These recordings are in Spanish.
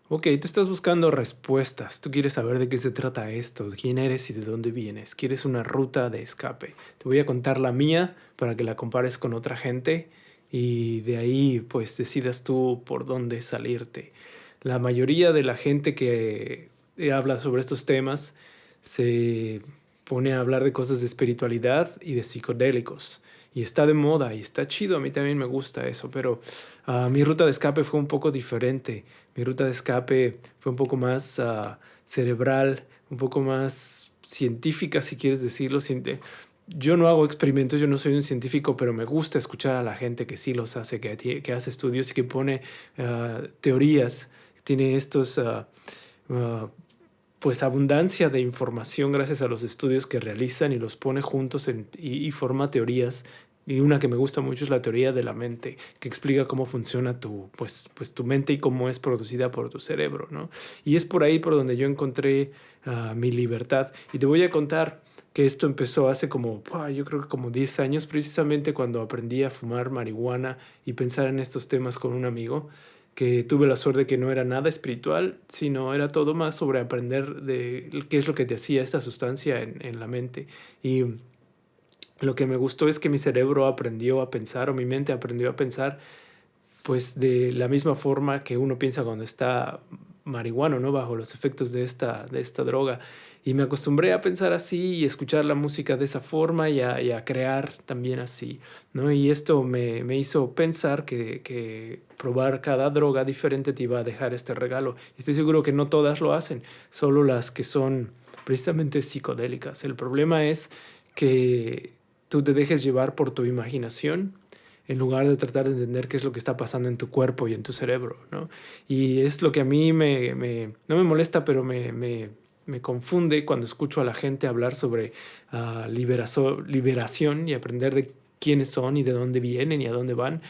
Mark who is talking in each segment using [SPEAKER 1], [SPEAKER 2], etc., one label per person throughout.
[SPEAKER 1] Ok, tú estás buscando respuestas, tú quieres saber de qué se trata esto, quién eres y de dónde vienes, quieres una ruta de escape. Te voy a contar la mía para que la compares con otra gente y de ahí pues decidas tú por dónde salirte. La mayoría de la gente que habla sobre estos temas se pone a hablar de cosas de espiritualidad y de psicodélicos. Y está de moda y está chido, a mí también me gusta eso, pero mi ruta de escape fue un poco diferente. Mi ruta de escape fue un poco más cerebral, un poco más científica, si quieres decirlo. Yo no hago experimentos, yo no soy un científico, pero me gusta escuchar a la gente que sí los hace, que hace estudios y que pone teorías, tiene estos, pues abundancia de información gracias a los estudios que realizan y los pone juntos y forma teorías. Y una que me gusta mucho es la teoría de la mente, que explica cómo funciona pues tu mente y cómo es producida por tu cerebro, ¿no? Y es por ahí por donde yo encontré mi libertad. Y te voy a contar que esto empezó hace como, yo creo que como 10 años, precisamente cuando aprendí a fumar marihuana y pensar en estos temas con un amigo que tuve la suerte que no era nada espiritual, sino era todo más sobre aprender de qué es lo que te hacía esta sustancia en la mente. Y lo que me gustó es que mi cerebro aprendió a pensar, o mi mente aprendió a pensar, pues de la misma forma que uno piensa cuando está marihuano, ¿no? Bajo los efectos de esta droga. Y me acostumbré a pensar así y escuchar la música de esa forma y a crear también así, ¿no? Y esto me hizo pensar que probar cada droga diferente te iba a dejar este regalo. Y estoy seguro que no todas lo hacen, solo las que son precisamente psicodélicas. El problema es que tú te dejes llevar por tu imaginación en lugar de tratar de entender qué es lo que está pasando en tu cuerpo y en tu cerebro, ¿no? Y es lo que a mí no me molesta, pero me confunde cuando escucho a la gente hablar sobre liberación y aprender de quiénes son y de dónde vienen y a dónde van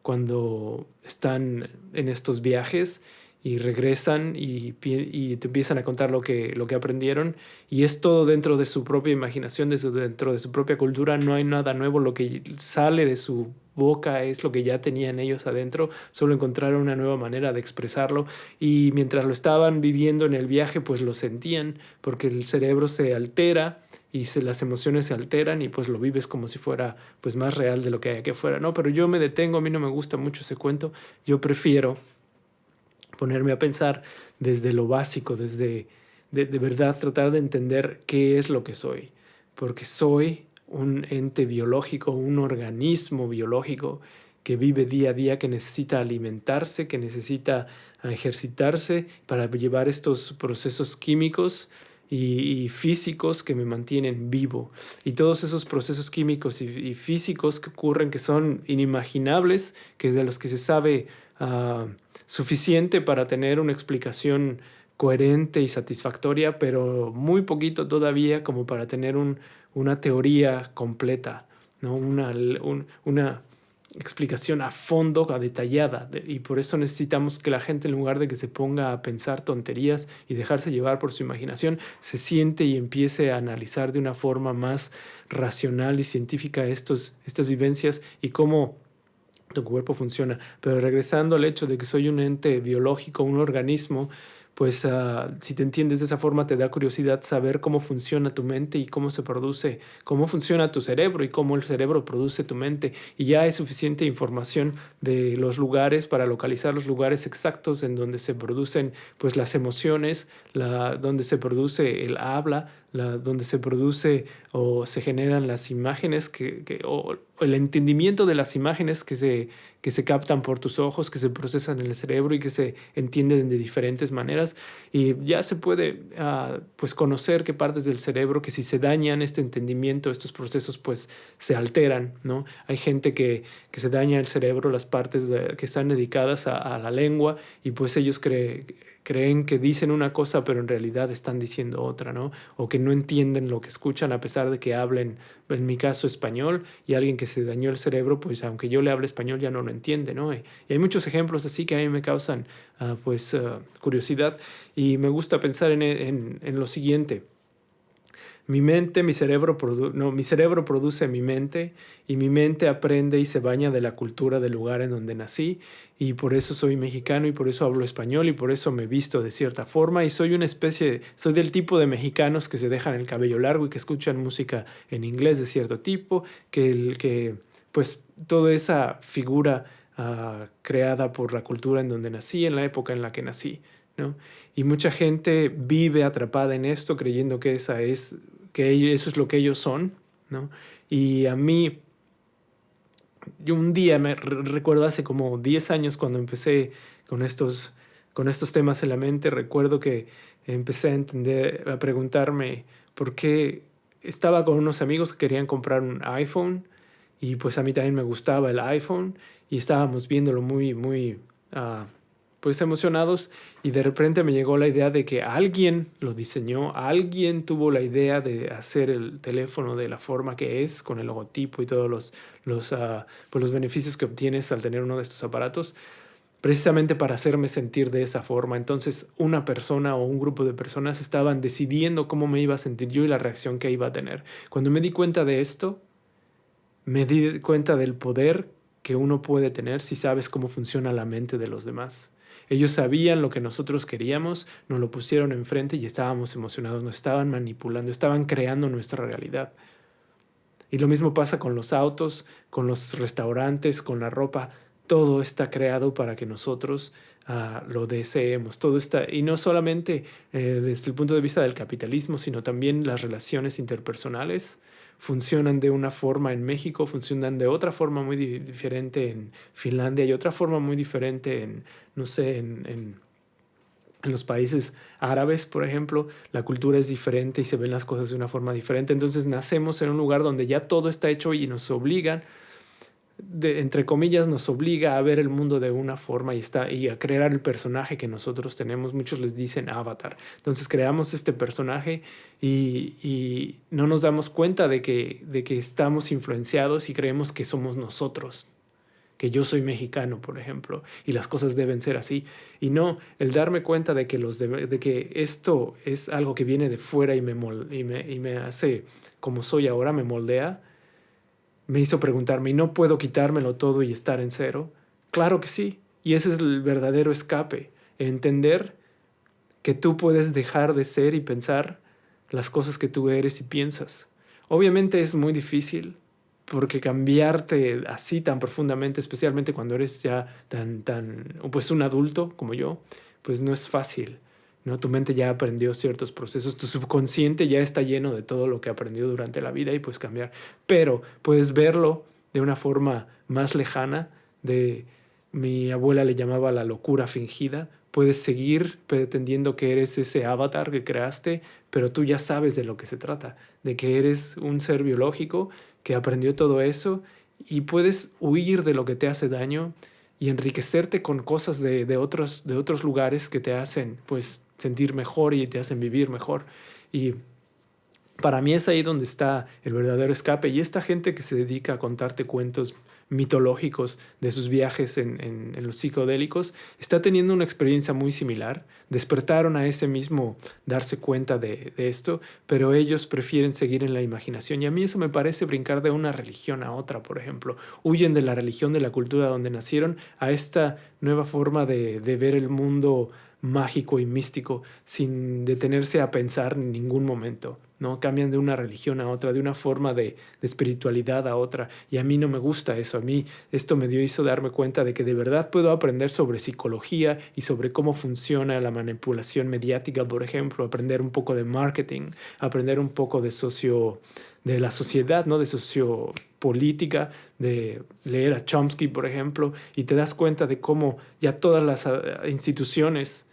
[SPEAKER 1] cuando están en estos viajes y regresan y te empiezan a contar lo que aprendieron y es todo dentro de su propia imaginación, dentro de su propia cultura, no hay nada nuevo, lo que sale de su boca es lo que ya tenían ellos adentro, solo encontraron una nueva manera de expresarlo y mientras lo estaban viviendo en el viaje pues lo sentían porque el cerebro se altera y las emociones se alteran y pues lo vives como si fuera pues más real de lo que hay aquí afuera, ¿no? Pero yo me detengo, a mí no me gusta mucho ese cuento, yo prefiero ponerme a pensar desde lo básico, de verdad tratar de entender qué es lo que soy, porque soy un ente biológico, un organismo biológico que vive día a día, que necesita alimentarse, que necesita ejercitarse para llevar estos procesos químicos y físicos que me mantienen vivo. Y todos esos procesos químicos y físicos que ocurren, que son inimaginables, que de los que se sabe suficiente para tener una explicación coherente y satisfactoria, pero muy poquito todavía como para tener una teoría completa, ¿no? Una explicación a fondo, a detallada. Y por eso necesitamos que la gente, en lugar de que se ponga a pensar tonterías y dejarse llevar por su imaginación, se siente y empiece a analizar de una forma más racional y científica estas vivencias y cómo tu cuerpo funciona. Pero regresando al hecho de que soy un ente biológico, un organismo, pues si te entiendes de esa forma te da curiosidad saber cómo funciona tu mente y cómo se produce, cómo funciona tu cerebro y cómo el cerebro produce tu mente. Y ya hay suficiente información de los lugares para localizar los lugares exactos en donde se producen pues las emociones, donde se produce el habla, donde se produce o se generan las imágenes o el entendimiento de las imágenes que se captan por tus ojos, que se procesan en el cerebro y que se entienden de diferentes maneras. Y ya se puede pues conocer qué partes del cerebro que si se dañan este entendimiento, estos procesos pues se alteran, ¿no? Hay gente que se daña el cerebro, las partes que están dedicadas a la lengua y pues ellos creen que dicen una cosa, pero en realidad están diciendo otra, ¿no? O que no entienden lo que escuchan a pesar de que hablen, en mi caso, español, y alguien que se dañó el cerebro, pues aunque yo le hable español ya no lo entiende, ¿no? Y hay muchos ejemplos así que a mí me causan, curiosidad y me gusta pensar en lo siguiente. mi cerebro, mi cerebro produce mi mente y mi mente aprende y se baña de la cultura del lugar en donde nací y por eso soy mexicano y por eso hablo español y por eso me visto de cierta forma y soy del tipo de mexicanos que se dejan el cabello largo y que escuchan música en inglés de cierto tipo, pues toda esa figura creada por la cultura en donde nací, en la época en la que nací, ¿no? Y mucha gente vive atrapada en esto creyendo que eso es lo que ellos son, ¿no? Y a mí, yo un día recuerdo hace como 10 años cuando empecé con con estos temas en la mente, recuerdo que empecé a entender, a preguntarme por qué estaba con unos amigos que querían comprar un iPhone y pues a mí también me gustaba el iPhone y estábamos viéndolo muy, ah, pues emocionados y de repente me llegó la idea de que alguien lo diseñó, alguien tuvo la idea de hacer el teléfono de la forma que es, con el logotipo y todos pues los beneficios que obtienes al tener uno de estos aparatos, precisamente para hacerme sentir de esa forma. Entonces una persona o un grupo de personas estaban decidiendo cómo me iba a sentir yo y la reacción que iba a tener. Cuando me di cuenta de esto, me di cuenta del poder que uno puede tener si sabes cómo funciona la mente de los demás. Ellos sabían lo que nosotros queríamos, nos lo pusieron enfrente y estábamos emocionados, nos estaban manipulando, estaban creando nuestra realidad. Y lo mismo pasa con los autos, con los restaurantes, con la ropa. Todo está creado para que nosotros lo deseemos. Todo está, y no solamente desde el punto de vista del capitalismo, sino también las relaciones interpersonales funcionan de una forma en México, funcionan de otra forma muy diferente en Finlandia y otra forma muy diferente en, no sé, en los países árabes, por ejemplo, la cultura es diferente y se ven las cosas de una forma diferente. Entonces nacemos en un lugar donde ya todo está hecho y nos obligan, entre comillas, nos obliga a ver el mundo de una forma y a crear el personaje que nosotros tenemos. Muchos les dicen avatar. Entonces creamos este personaje y no nos damos cuenta de que estamos influenciados y creemos que somos nosotros, que yo soy mexicano, por ejemplo, y las cosas deben ser así. Y no, el darme cuenta de que, de que esto es algo que viene de fuera y me hace como soy ahora, me moldea, me hizo preguntarme, ¿y no puedo quitármelo todo y estar en cero? Claro que sí. Y ese es el verdadero escape, entender que tú puedes dejar de ser y pensar las cosas que tú eres y piensas. Obviamente es muy difícil, porque cambiarte así tan profundamente, especialmente cuando eres ya pues un adulto como yo, pues no es fácil, ¿no? Tu mente ya aprendió ciertos procesos, tu subconsciente ya está lleno de todo lo que aprendió durante la vida y puedes cambiar, pero puedes verlo de una forma más lejana, mi abuela le llamaba la locura fingida. Puedes seguir pretendiendo que eres ese avatar que creaste, pero tú ya sabes de lo que se trata, de que eres un ser biológico que aprendió todo eso y puedes huir de lo que te hace daño y enriquecerte con cosas de otros lugares que te hacen pues sentir mejor y te hacen vivir mejor. Y para mí es ahí donde está el verdadero escape. Y esta gente que se dedica a contarte cuentos mitológicos de sus viajes en los psicodélicos está teniendo una experiencia muy similar. Despertaron a ese mismo darse cuenta de esto, pero ellos prefieren seguir en la imaginación. Y a mí eso me parece brincar de una religión a otra, por ejemplo. Huyen de la religión, de la cultura donde nacieron, a esta nueva forma de ver el mundo mágico y místico sin detenerse a pensar en ningún momento, ¿no? Cambian de una religión a otra, de una forma de espiritualidad a otra, y a mí no me gusta eso. A mí esto hizo darme cuenta de que de verdad puedo aprender sobre psicología y sobre cómo funciona la manipulación mediática, por ejemplo, aprender un poco de marketing, aprender un poco de la sociedad, ¿no? De sociopolítica, de leer a Chomsky, por ejemplo, y te das cuenta de cómo ya todas las instituciones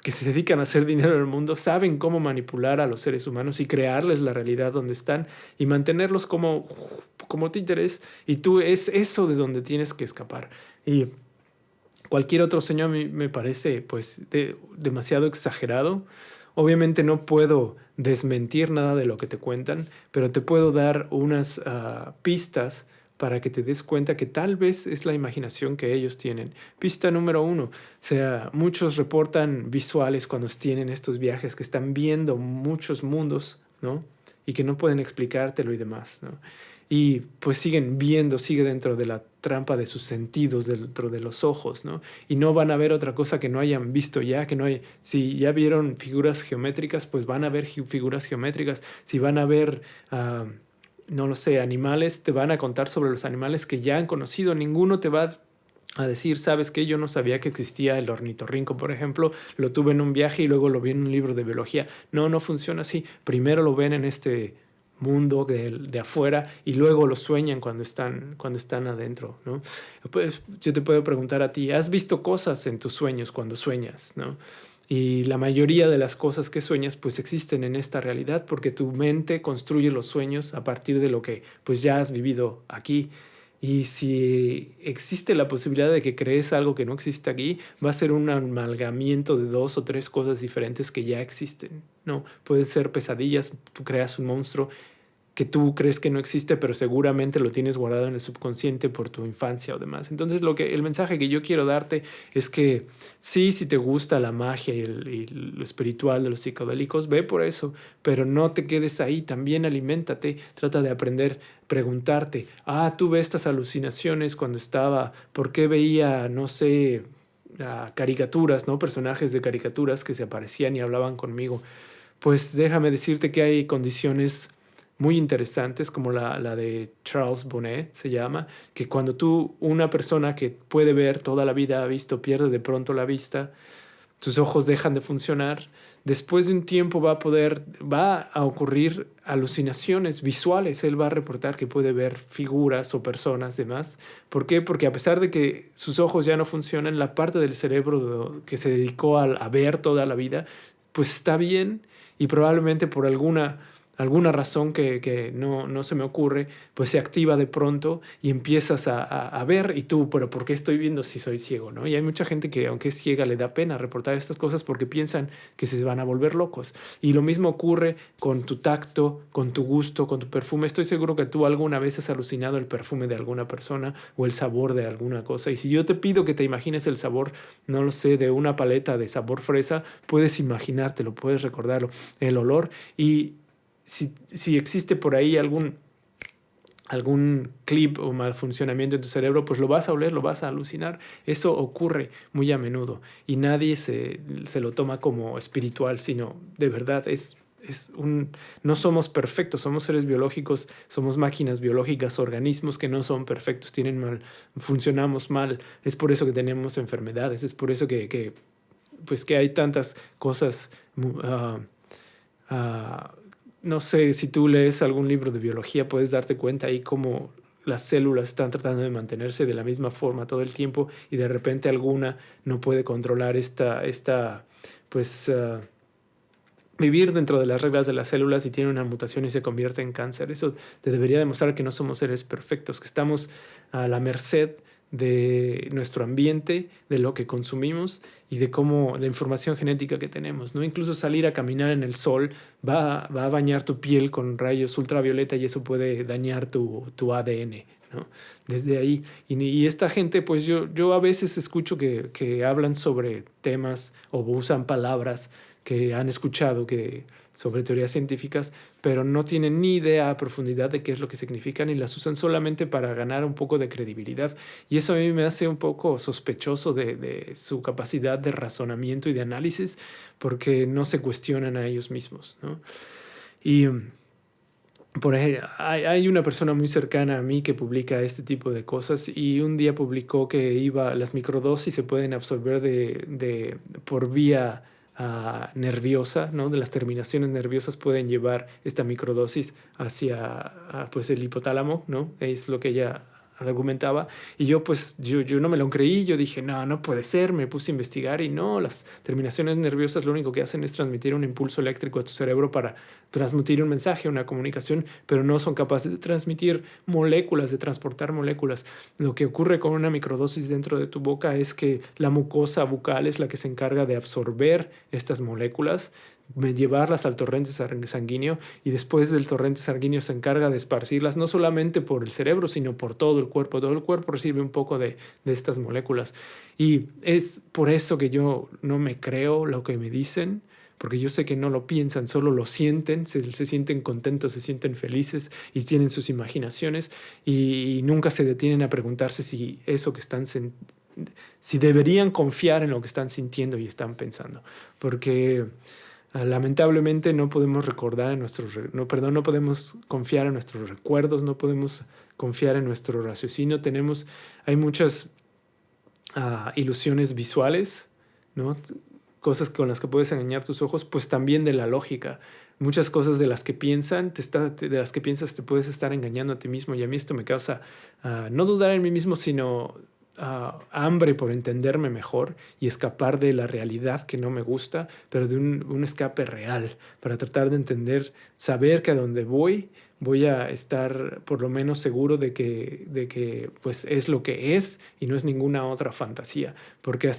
[SPEAKER 1] que se dedican a hacer dinero en el mundo saben cómo manipular a los seres humanos y crearles la realidad donde están y mantenerlos como títeres, y tú es eso de donde tienes que escapar. Y cualquier otro sueño a mí me parece pues demasiado exagerado. Obviamente no puedo desmentir nada de lo que te cuentan, pero te puedo dar unas pistas para que te des cuenta que tal vez es la imaginación que ellos tienen. Pista número 1, o sea, muchos reportan visuales cuando tienen estos viajes, que están viendo muchos mundos ¿no? Y que no pueden explicártelo y demás, ¿no? Y pues siguen viendo, sigue dentro de la trampa de sus sentidos, dentro de los ojos, ¿no? Y no van a ver otra cosa que no hayan visto ya, que no hay, si ya vieron figuras geométricas, pues van a ver figuras geométricas. Si van a ver, no lo sé, animales, te van a contar sobre los animales que ya han conocido. Ninguno te va a decir, ¿sabes qué? Yo no sabía que existía el ornitorrinco, por ejemplo, lo tuve en un viaje y luego lo vi en un libro de biología. No, no funciona así. Primero lo ven en este mundo de afuera y luego lo sueñan cuando están adentro, ¿no? Pues yo te puedo preguntar a ti, ¿has visto cosas en tus sueños cuando sueñas, ¿no? Y la mayoría de las cosas que sueñas pues existen en esta realidad porque tu mente construye los sueños a partir de lo que pues ya has vivido aquí. Y si existe la posibilidad de que crees algo que no existe aquí, va a ser un amalgamiento de 2 o 3 cosas diferentes que ya existen, ¿no? Pueden ser pesadillas, tú creas un monstruo que tú crees que no existe, pero seguramente lo tienes guardado en el subconsciente por tu infancia o demás. Entonces, el mensaje que yo quiero darte es que sí, si te gusta la magia y lo espiritual de los psicodélicos, ve por eso, pero no te quedes ahí, también aliméntate, trata de aprender, preguntarte, tuve estas alucinaciones cuando estaba, ¿por qué veía, no sé, caricaturas, ¿no? Personajes de caricaturas que se aparecían y hablaban conmigo? Pues déjame decirte que hay condiciones muy interesantes, como la de Charles Bonnet, se llama, que cuando una persona que puede ver toda la vida ha visto, pierde de pronto la vista, tus ojos dejan de funcionar, después de un tiempo va a ocurrir alucinaciones visuales, él va a reportar que puede ver figuras o personas, demás. ¿Por qué? Porque a pesar de que sus ojos ya no funcionan, la parte del cerebro que se dedicó a ver toda la vida, pues está bien y probablemente por alguna razón que no se me ocurre, pues se activa de pronto y empiezas a ver y tú, pero ¿por qué estoy viendo si soy ciego, no? Y hay mucha gente que aunque es ciega le da pena reportar estas cosas porque piensan que se van a volver locos. Y lo mismo ocurre con tu tacto, con tu gusto, con tu perfume. Estoy seguro que tú alguna vez has alucinado el perfume de alguna persona o el sabor de alguna cosa. Y si yo te pido que te imagines el sabor, no lo sé, de una paleta de sabor fresa, puedes imaginártelo, puedes recordarlo, el olor. Y si existe por ahí algún clip o mal funcionamiento en tu cerebro, pues lo vas a oler, lo vas a alucinar. Eso ocurre muy a menudo y nadie se lo toma como espiritual, sino de verdad no somos perfectos, somos seres biológicos, somos máquinas biológicas, organismos que no son perfectos, funcionamos mal. Es por eso que tenemos enfermedades, es por eso pues que hay tantas cosas. No sé, si tú lees algún libro de biología, puedes darte cuenta ahí cómo las células están tratando de mantenerse de la misma forma todo el tiempo y de repente alguna no puede controlar vivir dentro de las reglas de las células y tiene una mutación y se convierte en cáncer. Eso te debería demostrar que no somos seres perfectos, que estamos a la merced de nuestro ambiente, de lo que consumimos y de la información genética que tenemos, ¿no? Incluso salir a caminar en el sol va a bañar tu piel con rayos ultravioleta y eso puede dañar tu ADN, ¿no? Desde ahí. Y esta gente, pues yo a veces escucho que hablan sobre temas o usan palabras que han escuchado sobre teorías científicas, pero no tienen ni idea a profundidad de qué es lo que significan y las usan solamente para ganar un poco de credibilidad. Y eso a mí me hace un poco sospechoso de su capacidad de razonamiento y de análisis, porque no se cuestionan a ellos mismos, ¿no? Y por ejemplo, hay una persona muy cercana a mí que publica este tipo de cosas y un día publicó que las microdosis se pueden absorber por vía nerviosa, ¿no? De las terminaciones nerviosas pueden llevar esta microdosis hacia pues el hipotálamo, ¿no? Es lo que ella argumentaba y yo no me lo creí, yo dije no puede ser, me puse a investigar y no, las terminaciones nerviosas lo único que hacen es transmitir un impulso eléctrico a tu cerebro para transmitir un mensaje, una comunicación, pero no son capaces de transmitir moléculas, de transportar moléculas. Lo que ocurre con una microdosis dentro de tu boca es que la mucosa bucal es la que se encarga de absorber estas moléculas, llevarlas al torrente sanguíneo y después del torrente sanguíneo se encarga de esparcirlas no solamente por el cerebro, sino por todo el cuerpo. Todo el cuerpo recibe un poco de estas moléculas. Y es por eso que yo no me creo lo que me dicen, porque yo sé que no lo piensan, solo lo sienten, se sienten contentos, se sienten felices y tienen sus imaginaciones y nunca se detienen a preguntarse si eso que están si deberían confiar en lo que están sintiendo y están pensando, porque lamentablemente no podemos recordar en no podemos confiar en nuestros recuerdos, no podemos confiar en nuestro raciocinio. Hay muchas ilusiones visuales, ¿no? Cosas con las que puedes engañar tus ojos, pues también de la lógica. Muchas cosas de las que de las que piensas te puedes estar engañando a ti mismo, y a mí esto me causa no dudar en mí mismo, sino hambre por entenderme mejor y escapar de la realidad que no me gusta, pero de un escape real, para tratar de entender, saber que a donde voy a estar por lo menos seguro de que pues es lo que es y no es ninguna otra fantasía. Porque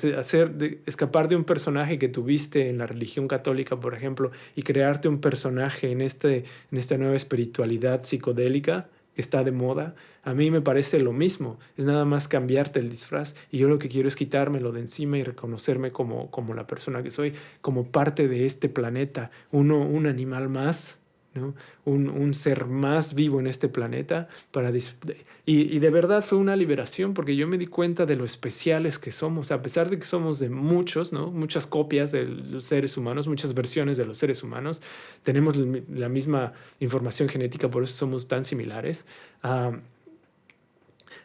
[SPEAKER 1] escapar de un personaje que tuviste en la religión católica, por ejemplo, y crearte un personaje en esta nueva espiritualidad psicodélica que está de moda, a mí me parece lo mismo. Es nada más cambiarte el disfraz, y yo lo que quiero es quitármelo de encima y reconocerme como la persona que soy, como parte de este planeta, un animal más, ¿no? Un ser más vivo en este planeta. Y de verdad fue una liberación, porque yo me di cuenta de lo especiales que somos, a pesar de que somos de muchos, ¿no? Muchas copias de los seres humanos, muchas versiones de los seres humanos, tenemos la misma información genética, por eso somos tan similares.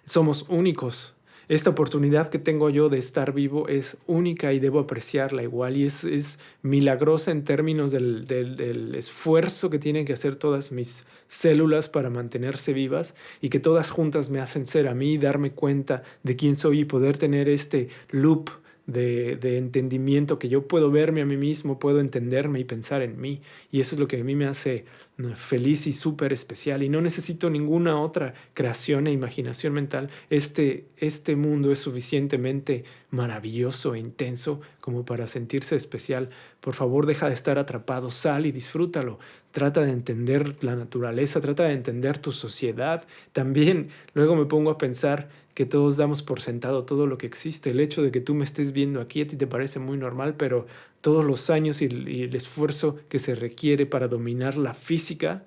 [SPEAKER 1] Somos únicos. Esta oportunidad que tengo yo de estar vivo es única y debo apreciarla igual. Y es milagrosa en términos del esfuerzo que tienen que hacer todas mis células para mantenerse vivas, y que todas juntas me hacen ser a mí, darme cuenta de quién soy y poder tener este loop de entendimiento, que yo puedo verme a mí mismo, puedo entenderme y pensar en mí. Y eso es lo que a mí me hace feliz y súper especial, y no necesito ninguna otra creación e imaginación mental. Este mundo es suficientemente maravilloso e intenso como para sentirse especial. Por favor, deja de estar atrapado, sal y disfrútalo. Trata de entender la naturaleza, trata de entender tu sociedad. También luego me pongo a pensar que todos damos por sentado todo lo que existe. El hecho de que tú me estés viendo aquí a ti te parece muy normal, pero todos los años y el esfuerzo que se requiere para dominar la física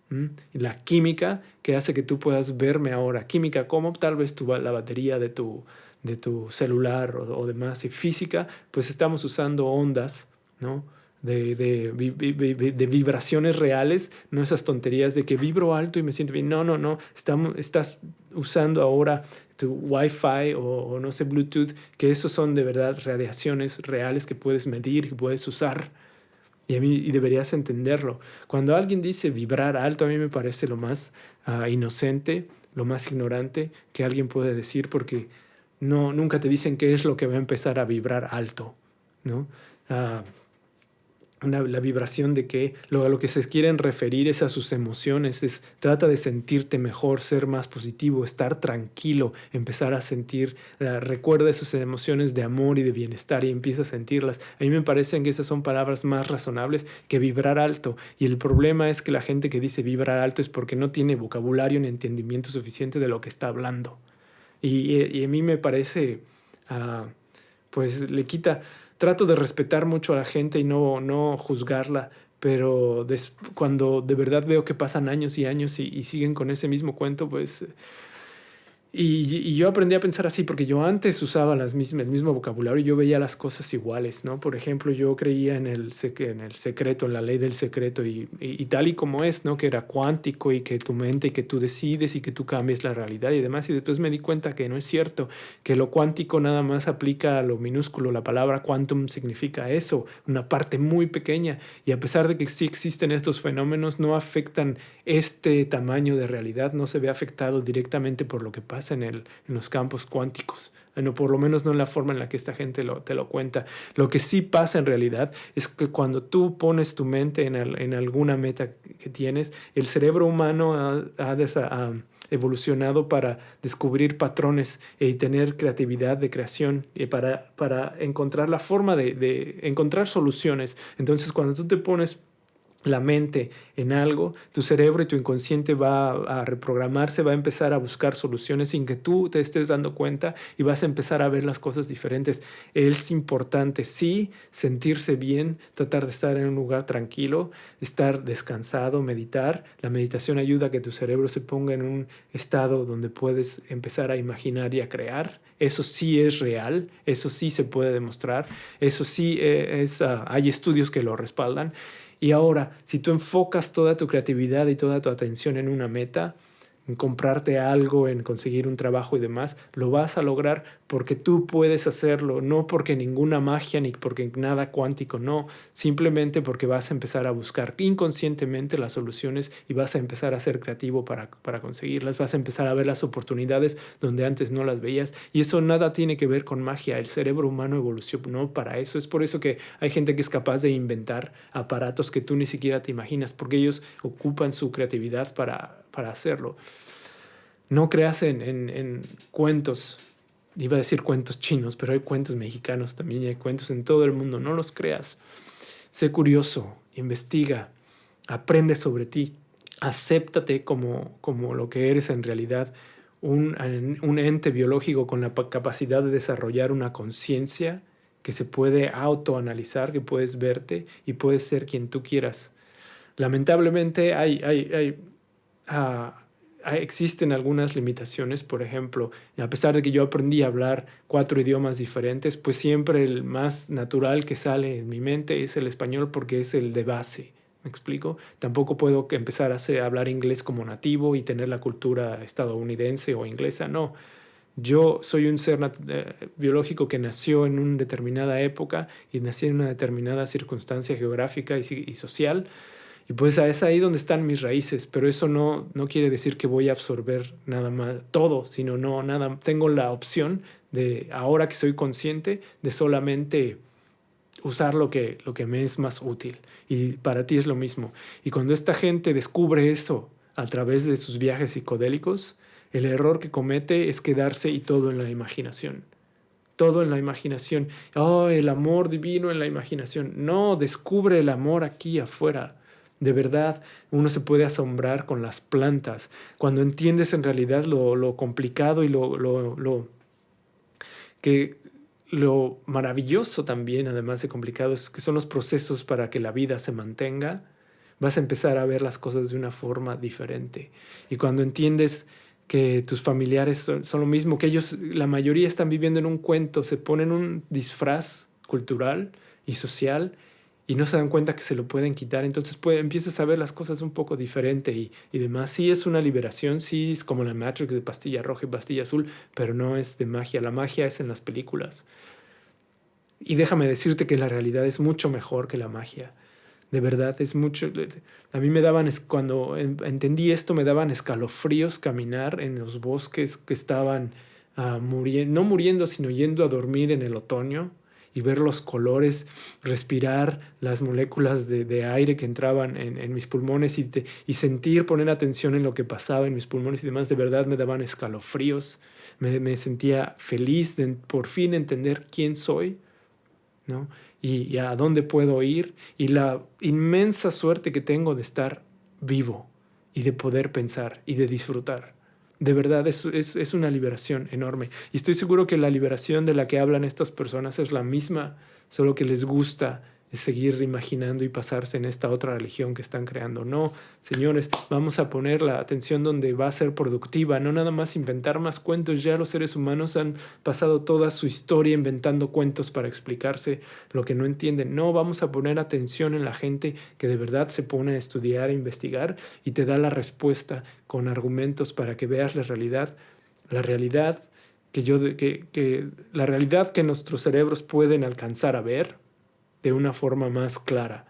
[SPEAKER 1] y la química que hace que tú puedas verme ahora. Química como tal vez la batería de tu celular o demás. Y física, pues estamos usando ondas, ¿no? De vibraciones reales, no esas tonterías de que vibro alto y me siento bien. No, no, no. Estás usando ahora tu Wi-Fi o no sé, Bluetooth, que esos son de verdad radiaciones reales que puedes medir, que puedes usar. Y deberías entenderlo. Cuando alguien dice vibrar alto, a mí me parece lo más inocente, lo más ignorante que alguien puede decir, porque nunca te dicen qué es lo que va a empezar a vibrar alto, ¿no? La vibración de que a lo que se quieren referir es a sus emociones. Trata de sentirte mejor, ser más positivo, estar tranquilo, empezar a sentir, recuerda esas emociones de amor y de bienestar y empieza a sentirlas. A mí me parecen que esas son palabras más razonables que vibrar alto, y el problema es que la gente que dice vibrar alto es porque no tiene vocabulario ni entendimiento suficiente de lo que está hablando. Y a mí me parece, pues le quita. Trato de respetar mucho a la gente y no juzgarla, pero cuando de verdad veo que pasan años y años y siguen con ese mismo cuento, pues. Y yo aprendí a pensar así, porque yo antes usaba el mismo vocabulario y yo veía las cosas iguales, ¿no? Por ejemplo, yo creía en el secreto, en la ley del secreto, y tal y como es, ¿no? Que era cuántico, y que tu mente, y que tú decides, y que tú cambies la realidad y demás. Y después me di cuenta que no es cierto, que lo cuántico nada más aplica a lo minúsculo. La palabra quantum significa eso, una parte muy pequeña. Y a pesar de que sí existen estos fenómenos, no afectan este tamaño de realidad, no se ve afectado directamente por lo que pasa en los campos cuánticos. Bueno, por lo menos no en la forma en la que esta gente te lo cuenta. Lo que sí pasa en realidad es que cuando tú pones tu mente en alguna meta que tienes, el cerebro humano ha evolucionado para descubrir patrones y tener creatividad de creación, y para encontrar la forma de encontrar soluciones. Entonces, cuando tú te pones la mente en algo, tu cerebro y tu inconsciente va a reprogramarse, va a empezar a buscar soluciones sin que tú te estés dando cuenta y vas a empezar a ver las cosas diferentes. Es importante, sí, sentirse bien, tratar de estar en un lugar tranquilo, estar descansado, meditar. La meditación ayuda a que tu cerebro se ponga en un estado donde puedes empezar a imaginar y a crear. Eso sí es real, eso sí se puede demostrar, eso sí hay estudios que lo respaldan. Y ahora, si tú enfocas toda tu creatividad y toda tu atención en una meta, en comprarte algo, en conseguir un trabajo y demás, lo vas a lograr porque tú puedes hacerlo, no porque ninguna magia ni porque nada cuántico, no, simplemente porque vas a empezar a buscar inconscientemente las soluciones y vas a empezar a ser creativo para conseguirlas, vas a empezar a ver las oportunidades donde antes no las veías y eso nada tiene que ver con magia, el cerebro humano evolucionó para eso, es por eso que hay gente que es capaz de inventar aparatos que tú ni siquiera te imaginas, porque ellos ocupan su creatividad para hacerlo. No creas en cuentos, iba a decir cuentos chinos, pero hay cuentos mexicanos también y hay cuentos en todo el mundo, no los creas. Sé curioso, investiga, aprende sobre ti, acéptate como lo que eres en realidad, un ente biológico con la capacidad de desarrollar una conciencia que se puede autoanalizar, que puedes verte y puedes ser quien tú quieras. Lamentablemente ah, existen algunas limitaciones, por ejemplo, a pesar de que yo aprendí a hablar 4 idiomas diferentes, pues siempre el más natural que sale en mi mente es el español porque es el de base. ¿Me explico? Tampoco puedo empezar a hablar inglés como nativo y tener la cultura estadounidense o inglesa, no. Yo soy un ser biológico que nació en una determinada época y nací en una determinada circunstancia geográfica y social. Y pues es ahí donde están mis raíces, pero eso no quiere decir que voy a absorber nada más, todo, sino no, nada. Tengo la opción de, ahora que soy consciente, de solamente usar lo que me es más útil. Y para ti es lo mismo. Y cuando esta gente descubre eso a través de sus viajes psicodélicos, el error que comete es quedarse y todo en la imaginación. Todo en la imaginación. Oh, el amor divino en la imaginación. No, descubre el amor aquí afuera. De verdad, uno se puede asombrar con las plantas. Cuando entiendes en realidad lo complicado y que lo maravilloso también, además de complicado, es que son los procesos para que la vida se mantenga, vas a empezar a ver las cosas de una forma diferente. Y cuando entiendes que tus familiares son lo mismo, que ellos, la mayoría están viviendo en un cuento, se ponen un disfraz cultural y social y no se dan cuenta que se lo pueden quitar, entonces empiezas a ver las cosas un poco diferente y demás. Sí es una liberación, sí es como la Matrix de pastilla roja y pastilla azul, pero no es de magia, la magia es en las películas. Y déjame decirte que la realidad es mucho mejor que la magia. De verdad, es mucho. A mí me daban, cuando entendí esto, me daban escalofríos caminar en los bosques que estaban muriendo, no muriendo, sino yendo a dormir en el otoño y ver los colores, respirar las moléculas de aire que entraban en mis pulmones y sentir, poner atención en lo que pasaba en mis pulmones y demás. De verdad me daban escalofríos. Me sentía feliz de por fin entender quién soy, ¿no? Y a dónde puedo ir y la inmensa suerte que tengo de estar vivo y de poder pensar y de disfrutar. De verdad, es una liberación enorme. Y estoy seguro que la liberación de la que hablan estas personas es la misma, solo que les gusta seguir imaginando y pasarse en esta otra religión que están creando. No, señores, vamos a poner la atención donde va a ser productiva, no nada más inventar más cuentos. Ya los seres humanos han pasado toda su historia inventando cuentos para explicarse lo que no entienden. No, vamos a poner atención en la gente que de verdad se pone a estudiar, a investigar y te da la respuesta con argumentos para que veas la realidad la realidad que nuestros cerebros pueden alcanzar a ver de una forma más clara,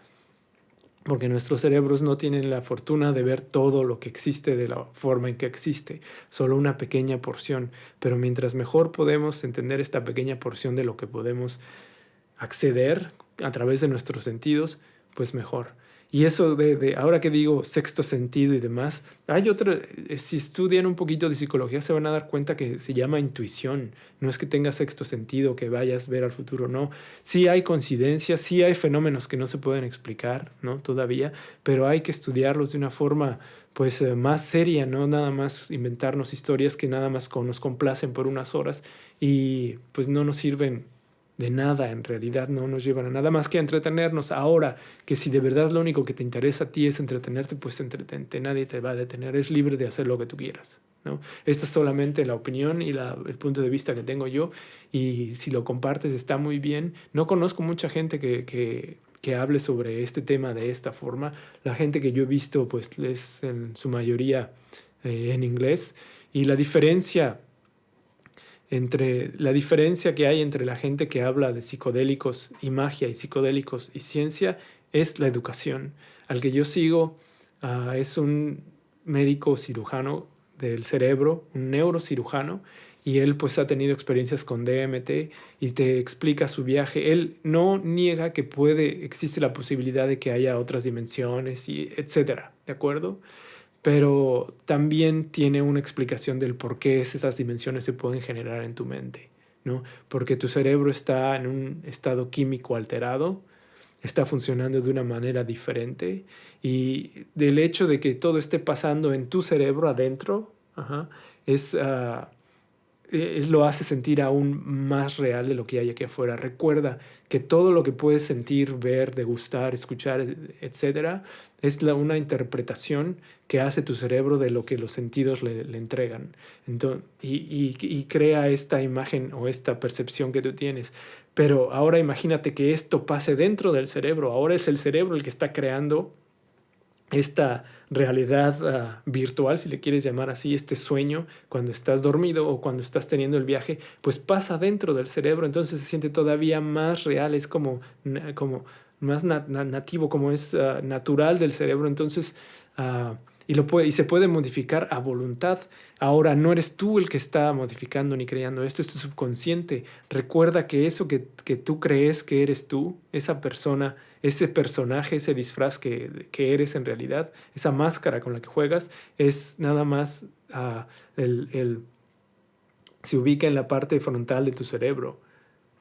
[SPEAKER 1] porque nuestros cerebros no tienen la fortuna de ver todo lo que existe de la forma en que existe, solo una pequeña porción, pero mientras mejor podemos entender esta pequeña porción de lo que podemos acceder a través de nuestros sentidos, pues mejor. Y eso ahora que digo sexto sentido y demás, hay otra, si estudian un poquito de psicología se van a dar cuenta que se llama intuición. No es que tengas sexto sentido, que vayas a ver al futuro, no. Sí hay coincidencias, sí hay fenómenos que no se pueden explicar, ¿no? Todavía, pero hay que estudiarlos de una forma pues más seria, no nada más inventarnos historias que nada más nos complacen por unas horas y pues no nos sirven de nada, en realidad no nos llevan a nada más que a entretenernos. Ahora, que si de verdad lo único que te interesa a ti es entretenerte, pues entretente, nadie te va a detener, es libre de hacer lo que tú quieras, ¿no? Esta es solamente la opinión y el punto de vista que tengo yo, y si lo compartes está muy bien. No conozco mucha gente que hable sobre este tema de esta forma. La gente que yo he visto pues es en su mayoría en inglés, y la diferencia que hay entre la gente que habla de psicodélicos y magia y psicodélicos y ciencia es la educación. Al que yo sigo es un médico cirujano del cerebro, un neurocirujano, y él pues ha tenido experiencias con DMT y te explica su viaje. Él no niega que existe la posibilidad de que haya otras dimensiones y etcétera, ¿de acuerdo? Pero también tiene una explicación del por qué esas dimensiones se pueden generar en tu mente, ¿no? Porque tu cerebro está en un estado químico alterado, está funcionando de una manera diferente, y del hecho de que todo esté pasando en tu cerebro adentro, ajá, es, lo hace sentir aún más real de lo que hay aquí afuera. Recuerda que todo lo que puedes sentir, ver, degustar, escuchar, etcétera, es una interpretación que hace tu cerebro de lo que los sentidos le entregan. Entonces, y crea esta imagen o esta percepción que tú tienes. Pero ahora imagínate que esto pase dentro del cerebro. Ahora es el cerebro el que está creando esta realidad virtual, si le quieres llamar así, este sueño, cuando estás dormido o cuando estás teniendo el viaje, pues pasa dentro del cerebro, entonces se siente todavía más real, es como más nativo, como es natural del cerebro, entonces, y se puede modificar a voluntad. Ahora no eres tú el que está modificando ni creando esto, es tu subconsciente. Recuerda que eso que tú crees que eres tú, esa persona, ese personaje, ese disfraz que eres en realidad, esa máscara con la que juegas, es nada más se ubica en la parte frontal de tu cerebro,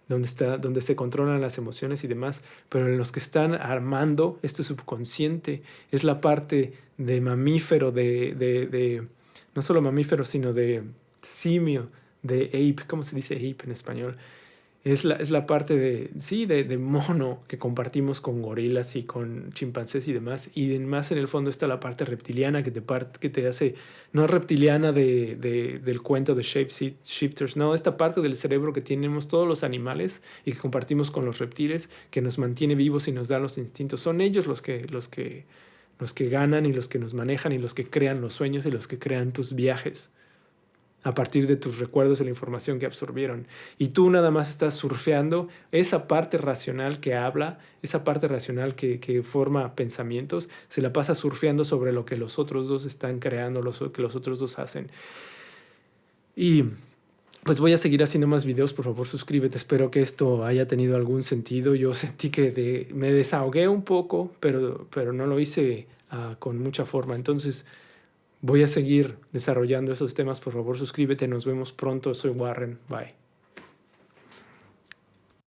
[SPEAKER 1] donde se controlan las emociones y demás, pero en los que están armando esto subconsciente es la parte de mamífero, no solo mamífero, sino de simio, de ape. ¿Cómo se dice ape en español? Es la parte sí, de mono que compartimos con gorilas y con chimpancés y demás. Y más en el fondo está la parte reptiliana que te hace, no reptiliana del cuento de Shapeshifters, no, esta parte del cerebro que tenemos todos los animales y que compartimos con los reptiles, que nos mantiene vivos y nos da los instintos. Son ellos los que ganan y los que nos manejan y los que crean los sueños y los que crean tus viajes a partir de tus recuerdos y la información que absorbieron. Y tú nada más estás surfeando esa parte racional que habla, esa parte racional que forma pensamientos, se la pasa surfeando sobre lo que los otros dos están creando, lo que los otros dos hacen. Y pues voy a seguir haciendo más videos, por favor suscríbete, espero que esto haya tenido algún sentido. Yo sentí que me desahogué un poco, pero no lo hice con mucha forma, entonces voy a seguir desarrollando esos temas. Por favor, suscríbete. Nos vemos pronto. Soy Warren. Bye.